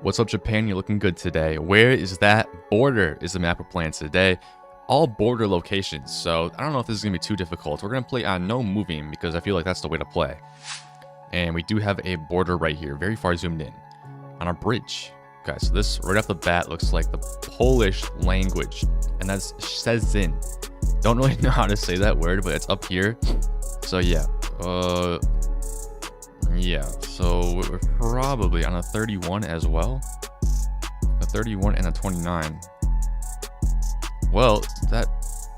What's up, Japan? You're looking good today. Where is that border is the map we're playing today. All border locations, so I don't know if this is going to be too difficult. We're going to play on no moving because I feel like that's the way to play. And we do have a border right here, very far zoomed in, on a bridge. Okay, so this right off the bat looks like the Polish language, and that's Szczecin. Don't really know how to say that word, but it's up here. So yeah, so we're probably on a 31 as well. A 31 and a 29. Well, that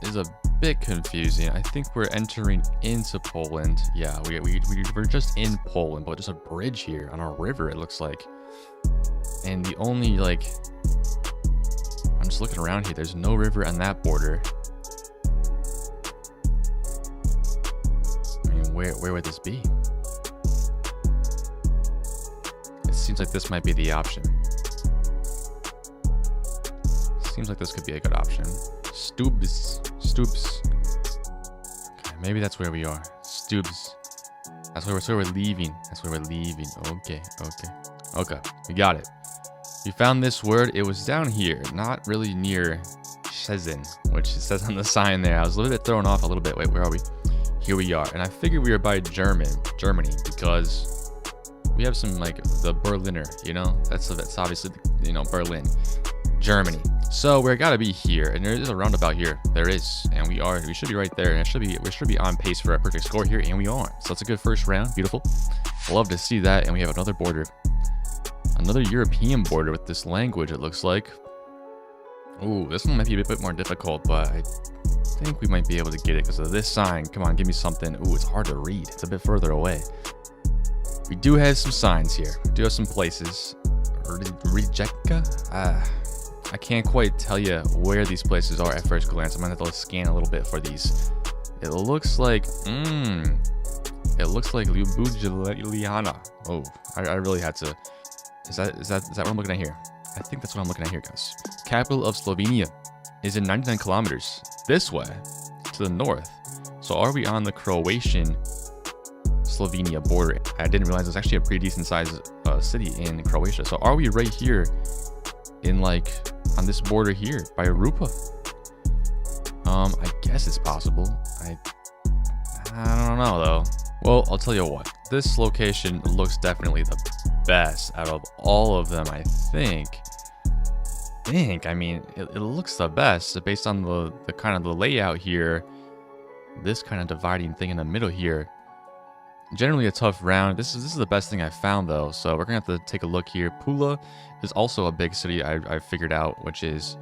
is a bit confusing. I think we're entering into Poland. Yeah, we're just in Poland, but just a bridge here on a river, it looks like. And the only, like, I'm just looking around here. There's no river on that border. I mean, where would this be? It seems like this might be the option. Seems like this could be a good option. Stoops. Okay, maybe that's where we are. Stoops. That's where we're leaving. That's where we're leaving. Okay. We got it. We found this word. It was down here, not really near Szczecin, which it says on the sign there. I was a little bit thrown off a little bit. Wait, where are we? Here we are. And I figured we were by Germany, because we have some, like, the Berliner, you know? That's obviously, you know, Berlin, Germany. So we're gotta be here, and there is a roundabout here. There is, and we should be right there, and we should be on pace for a perfect score here, and we are. So it's a good first round. Beautiful. Love to see that. And we have another border, another European border with this language, it looks like. Ooh, this one might be a bit more difficult, but I think we might be able to get it because of this sign. Come on, give me something. Ooh, it's hard to read. It's a bit further away. We do have some signs here. We do have some places. Rijeka? I can't quite tell you where these places are at first glance. I'm gonna have to scan a little bit for these. It looks like, Ljubljana. Oh, I really had to. Is that what I'm looking at here? I think that's what I'm looking at here, guys. Capital of Slovenia is in 99 kilometers this way to the north. So are we on the Croatian Slovenia border? I didn't realize it's actually a pretty decent sized city in Croatia. So are we right here in, like, on this border here by Rupa? I guess it's possible. I don't know though. Well, I'll tell you what, this location looks definitely the best out of all of them. I mean, it looks the best based on the kind of the layout here. This kind of dividing thing in the middle here. Generally a tough round. This is the best thing I found though, so we're gonna have to take a look here. Pula is also a big city I figured out, which is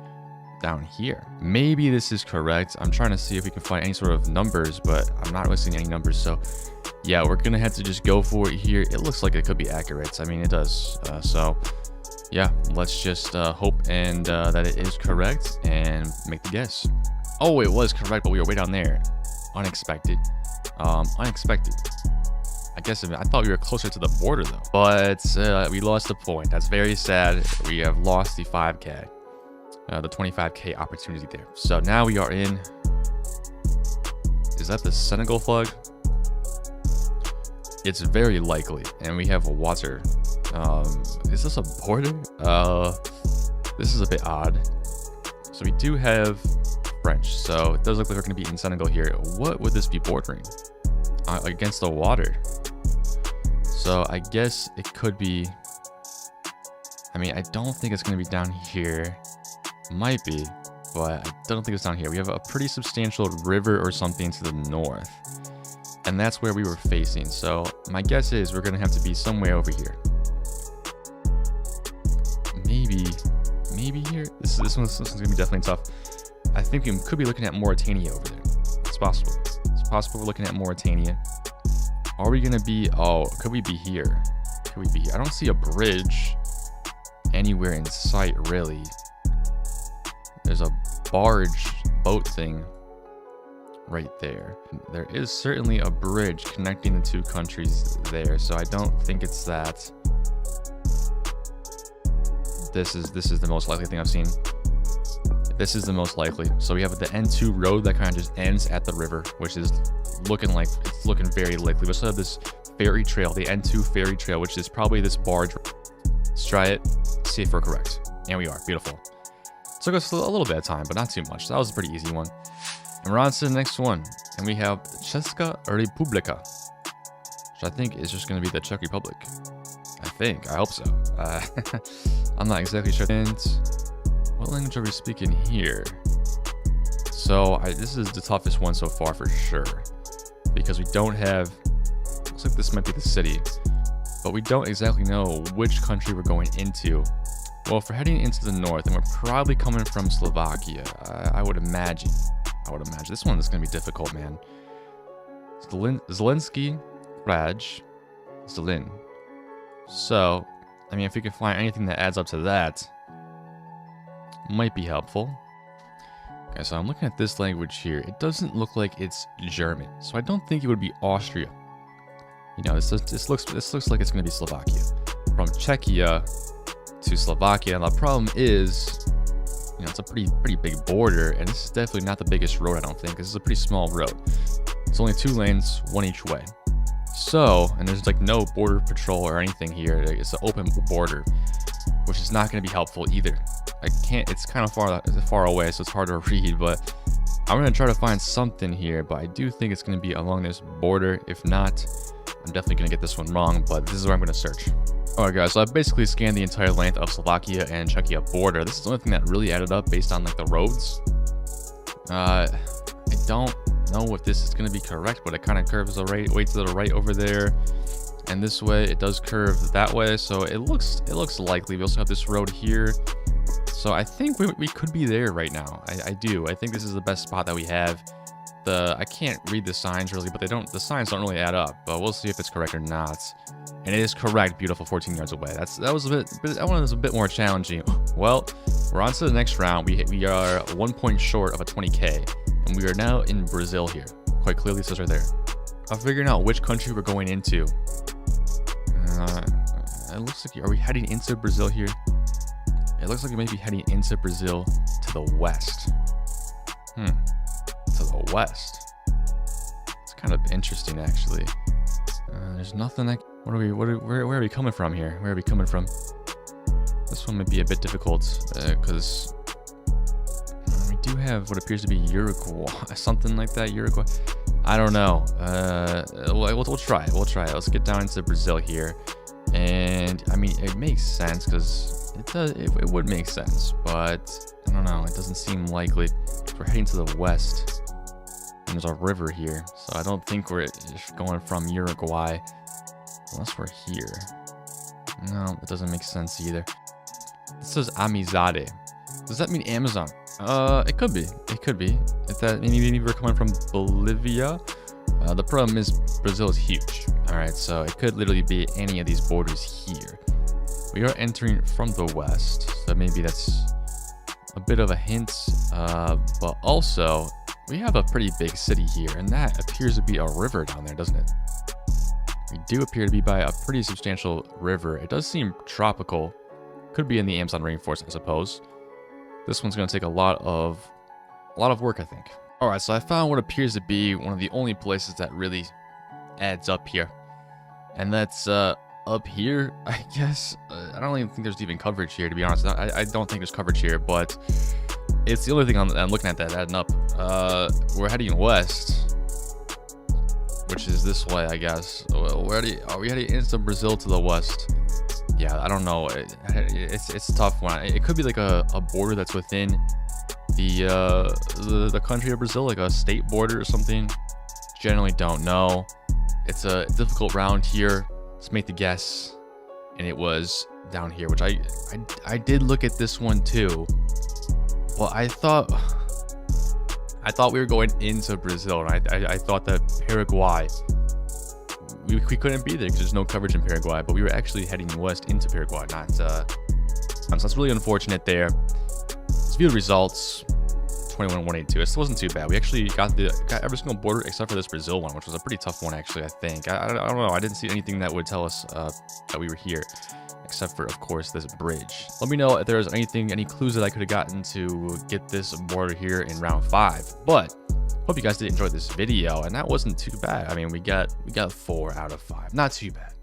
down here. Maybe this is correct. I'm trying to see if we can find any sort of numbers, but I'm not really seeing any numbers. So yeah, we're gonna have to just go for it here. It looks like it could be accurate. I mean, it does. So yeah, let's just hope and that it is correct and make the guess. Oh, it was correct, but we were way down there. Unexpected. Unexpected. I guess I thought we were closer to the border though, but we lost the point. That's very sad. We have lost the 5K, the 25K opportunity there. So now we are in. Is that the Senegal flag? It's very likely, and we have water. Is this a border? This is a bit odd. So we do have French, so it does look like we're going to be in Senegal here. What would this be bordering? Against the water. So I guess it could be, I mean, I don't think it's going to be down here. Might be, but I don't think it's down here. We have a pretty substantial river or something to the north, and that's where we were facing. So my guess is we're going to have to be somewhere over here. Maybe here. This one's going to be definitely tough. I think we could be looking at Mauritania over there. It's possible. It's possible we're looking at Mauritania. Are we gonna be? Oh, could we be here? Could we be here? I don't see a bridge anywhere in sight, really. There's a boat thing right there. There is certainly a bridge connecting the two countries there, so I don't think it's that. This is the most likely thing I've seen. This is the most likely. So we have the N2 road that kind of just ends at the river, which is looking very likely. We also have this ferry trail, the N2 ferry trail, which is probably this barge Let's try it, see if we're correct. And we are. Beautiful. Took us a little bit of time, but not too much. That was a pretty easy one. And we're on to the next one. And we have Česká republika, which I think is just going to be the Czech Republic. I hope so. I'm not exactly sure. And what language are we speaking here? So this is the toughest one so far for sure, because we don't have, looks like this might be the city, but we don't exactly know which country we're going into. Well, if we're heading into the north, and we're probably coming from Slovakia, I would imagine. This one is going to be difficult, man. Zelensky, Raj, Zelin. So, I mean, if we can find anything that adds up to that, might be helpful. Okay, so I'm looking at this language here. It doesn't look like it's German, so I don't think it would be Austria. You know, this looks like it's going to be Slovakia. From Czechia to Slovakia. And the problem is, you know, it's a pretty big border, and this is definitely not the biggest road, I don't think. This is a pretty small road. It's only 2 lanes, 1 each way. So, and there's like no border patrol or anything here. It's an open border, which is not going to be helpful either. It's kind of far away, so it's hard to read, but I'm going to try to find something here, but I do think it's going to be along this border. If not, I'm definitely going to get this one wrong, but this is where I'm going to search. Alright guys, so I've basically scanned the entire length of Slovakia and Czechia border. This is the only thing that really added up based on like the roads. I don't know if this is going to be correct, but it kind of curves the way to the right over there, and this way it does curve that way, so it looks likely. We also have this road here, so I think we could be there right now. I think this is the best spot that we have. I can't read the signs really, but the signs don't really add up, but we'll see if it's correct or not. And it is correct. Beautiful. 14 yards away. That one was a bit more challenging. Well, we're on to the next round. We are 1 point short of a 20k, and we are now in Brazil here. Quite clearly, it says right there. I'm figuring out which country we're going into. It looks like, are we heading into Brazil here? It looks like we may be heading into Brazil to the west. To the west. It's kind of interesting, actually. There's nothing like. Where are we coming from here? Where are we coming from? This one might be a bit difficult because we do have what appears to be Uruguay, something like that. Uruguay. I don't know. We'll try it. Let's get down into Brazil here, and I mean it makes sense because it would make sense, but I don't know. It doesn't seem likely. We're heading to the west, and there's a river here, so I don't think we're going from Uruguay. Unless we're here. No, it doesn't make sense either. This says Amizade. Does that mean Amazon? It could be. If that maybe we're coming from Bolivia. The problem is Brazil is huge. Alright, so it could literally be any of these borders here. We are entering from the west, so maybe that's a bit of a hint. But also, we have a pretty big city here, and that appears to be a river down there, doesn't it? We do appear to be by a pretty substantial river. It does seem tropical. Could be in the Amazon rainforest, I suppose. This one's going to take a lot of work, I think. Alright, so I found what appears to be one of the only places that really adds up here. And that's up here, I guess. I don't even think there's even coverage here, to be honest. I don't think there's coverage here, but it's the only thing I'm looking at that adding up. We're heading west, which is this way, I guess. Are we heading into Brazil to the west? Yeah, I don't know. It's a tough one. It could be like a border that's within the country of Brazil, like a state border or something. Generally don't know. It's a difficult round here. Let's make the guess. And it was down here, which I did look at this one too. Well, I thought we were going into Brazil, and I thought that Paraguay, we couldn't be there because there's no coverage in Paraguay, but we were actually heading west into Paraguay, so that's really unfortunate there. Let's view the results. 21,182. It wasn't too bad. We actually got every single border except for this Brazil one, which was a pretty tough one, actually, I think. I don't know. I didn't see anything that would tell us that we were here, except for, of course, this bridge. Let me know if there's any clues that I could have gotten to get this border here in round 5. But hope you guys did enjoy this video, and that wasn't too bad. I mean, we got 4 out of 5. Not too bad.